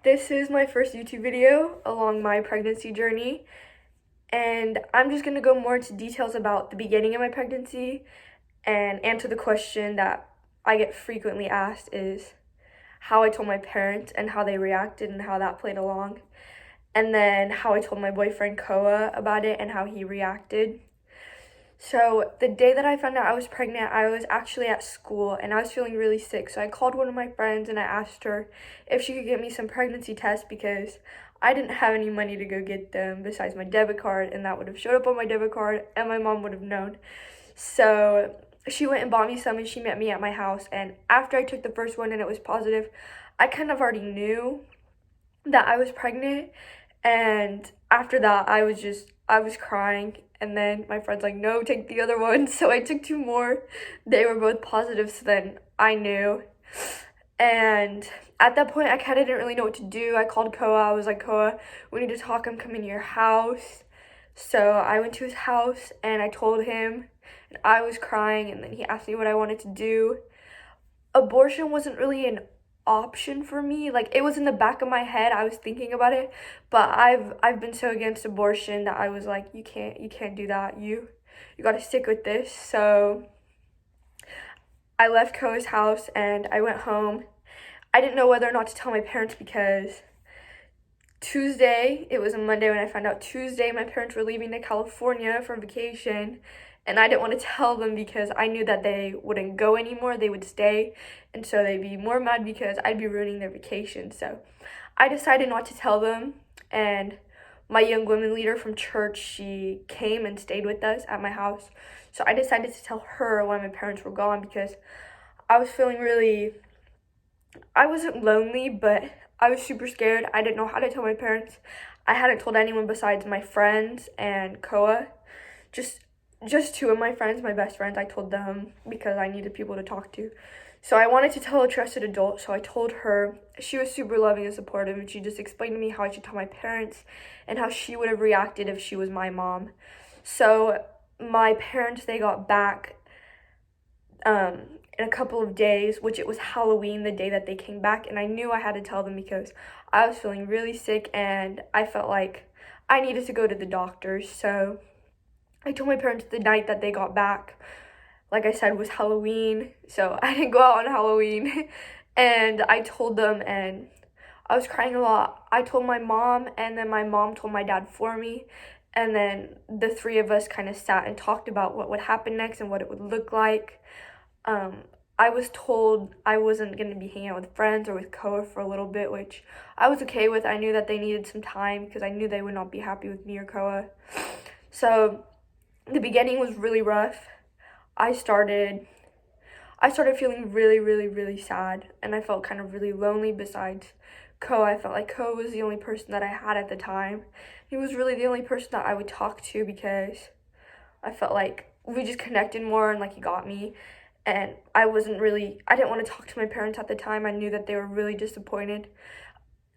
This is my first YouTube video along my pregnancy journey, and I'm just gonna go more into details about the beginning of my pregnancy and answer the question that I get frequently asked is how I told my parents and how they reacted and how that played along, and then how I told my boyfriend Koa about it and how he reacted. So the day that I found out I was pregnant, I was actually at school and I was feeling really sick. So I called one of my friends and I asked her if she could get me some pregnancy tests because I didn't have any money to go get them besides my debit card, and that would have showed up on my debit card and my mom would have known. So she went and bought me some and she met me at my house, and after I took the first one and it was positive, I kind of already knew that I was pregnant, and after that I was crying, and then my friend's like, no, take the other one. So I took two more. They were both positive, so then I knew. And at that point I kind of didn't really know what to do. I called Koa. I was like, Koa, we need to talk. I'm coming to your house. So I went to his house and I told him, and I was crying, and then he asked me what I wanted to do. Abortion wasn't really an option for me. Like, it was in the back of my head. I was thinking about it, but I've been so against abortion that I was like, you can't do that. You got to stick with this. So I left Koa's house and I went home. I didn't know whether or not to tell my parents because Tuesday, it was a Monday when I found out. Tuesday, my parents were leaving to California for vacation, and I didn't want to tell them because I knew that they wouldn't go anymore, they would stay, and so they'd be more mad because I'd be ruining their vacation. So I decided not to tell them, and my young women leader from church, she came and stayed with us at my house. So I decided to tell her when my parents were gone because I was feeling really, I wasn't lonely, but I was super scared. I didn't know how to tell my parents. I hadn't told anyone besides my friends and Koa. Just just two of my friends, my best friends. I told them because I needed people to talk to. So I wanted to tell a trusted adult, so I told her. She was super loving and supportive, and she just explained to me how I should tell my parents and how she would have reacted if she was my mom. So my parents, they got back um, in a couple of days, which it was Halloween the day that they came back, and I knew I had to tell them because I was feeling really sick and I felt like I needed to go to the doctors. So I told my parents the night that they got back, like I said, was Halloween, so I didn't go out on Halloween. And I told them, and I was crying a lot. I told my mom, and then my mom told my dad for me. And then the three of us kind of sat and talked about what would happen next and what it would look like. Um, I was told I wasn't going to be hanging out with friends or with Koa for a little bit, which I was okay with. I knew that they needed some time because I knew they would not be happy with me or Koa. So the beginning was really rough. I started I started feeling really, really, really sad, and I felt kind of really lonely besides Ko. I felt like Ko was the only person that I had at the time. He was really the only person that I would talk to because I felt like we just connected more and like he got me. And I didn't want to talk to my parents at the time. I knew that they were really disappointed.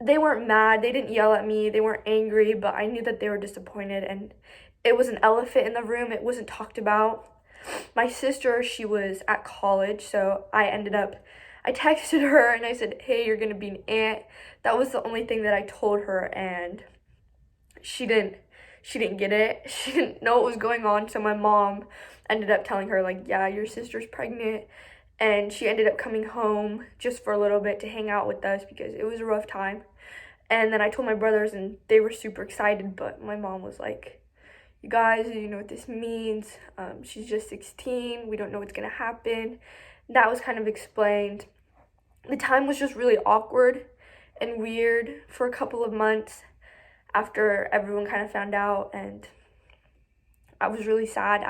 They weren't mad, they didn't yell at me, they weren't angry, but I knew that they were disappointed, and it was an elephant in the room. It wasn't talked about. My sister, she was at college, so I texted her and I said, hey, you're gonna be an aunt. That was the only thing that I told her, and she didn't she didn't get it. She didn't know what was going on, so my mom ended up telling her, like, yeah, your sister's pregnant, and she ended up coming home just for a little bit to hang out with us because it was a rough time. And then I told my brothers and they were super excited, but my mom was like, you guys, you know what this means. She's just 16. We don't know what's going to happen. That was kind of explained. The time was just really awkward and weird for a couple of months after everyone kind of found out, and I was really sad.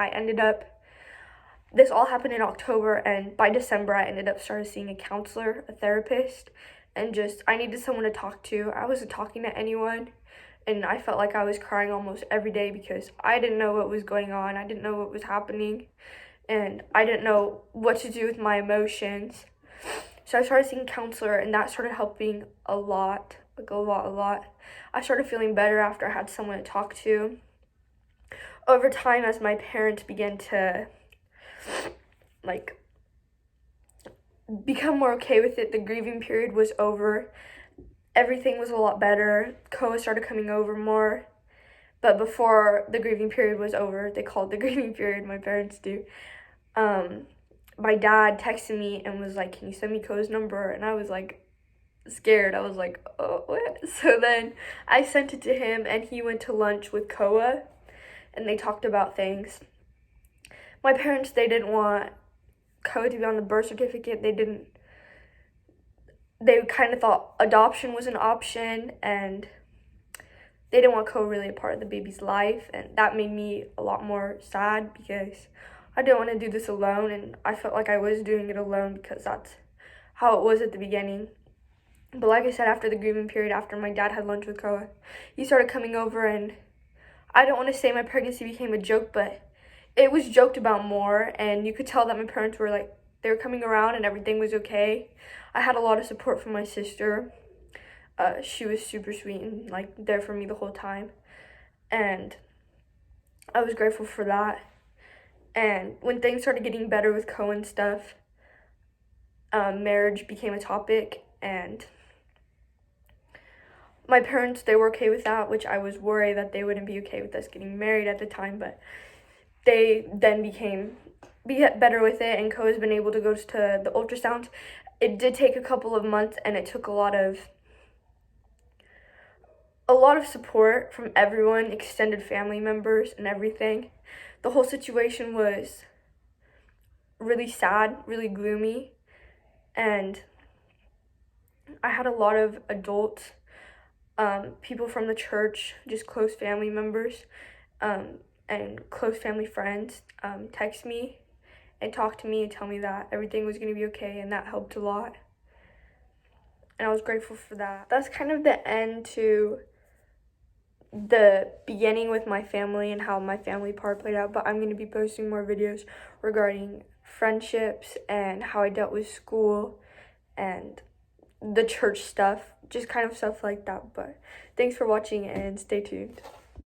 This all happened in October, and by December, I ended up started seeing a counselor, a therapist, and just, I needed someone to talk to. I wasn't talking to anyone, and I felt like I was crying almost every day because I didn't know what was going on. I didn't know what was happening, and I didn't know what to do with my emotions. So I started seeing a counselor, and that started helping a lot, like a lot, a lot. I started feeling better after I had someone to talk to. Over time, as my parents began to, like, become more okay with it, the grieving period was over. everything was a lot better. Koa started coming over more. But before the grieving period was over, they called the grieving period, my parents do, my dad texted me and was like, can you send me Koa's number? And I was like scared. I was like, oh, what? So then I sent it to him, and he went to lunch with Koa, and they talked about things. My parents, they didn't want Koa to be on the birth certificate. They kind of thought adoption was an option, and they didn't want Koa really a part of the baby's life, and that made me a lot more sad because I didn't want to do this alone, and I felt like I was doing it alone because that's how it was at the beginning. But like I said, after the grieving period, after my dad had lunch with Koa, he started coming over, and I don't want to say my pregnancy became a joke, but it was joked about more, and you could tell that my parents were like, they were coming around and everything was okay. I had a lot of support from my sister. She was super sweet and like there for me the whole time, and I was grateful for that. And when things started getting better with Koa and stuff, marriage became a topic, and my parents, they were okay with that, which I was worried that they wouldn't be okay with us getting married at the time, but they then became better with it, and Koa's been able to go to the ultrasounds. It did take a couple of months, and it took a lot of support from everyone, extended family members and everything. The whole situation was really sad, really gloomy, and I had a lot of adults, people from the church, just close family members, and close family friends text me and talk to me and tell me that everything was going to be okay, and that helped a lot. And I was grateful for that. That's kind of the end to the beginning with my family and how my family part played out, but I'm going to be posting more videos regarding friendships and how I dealt with school and the church stuff, just kind of stuff like that. But thanks for watching and stay tuned.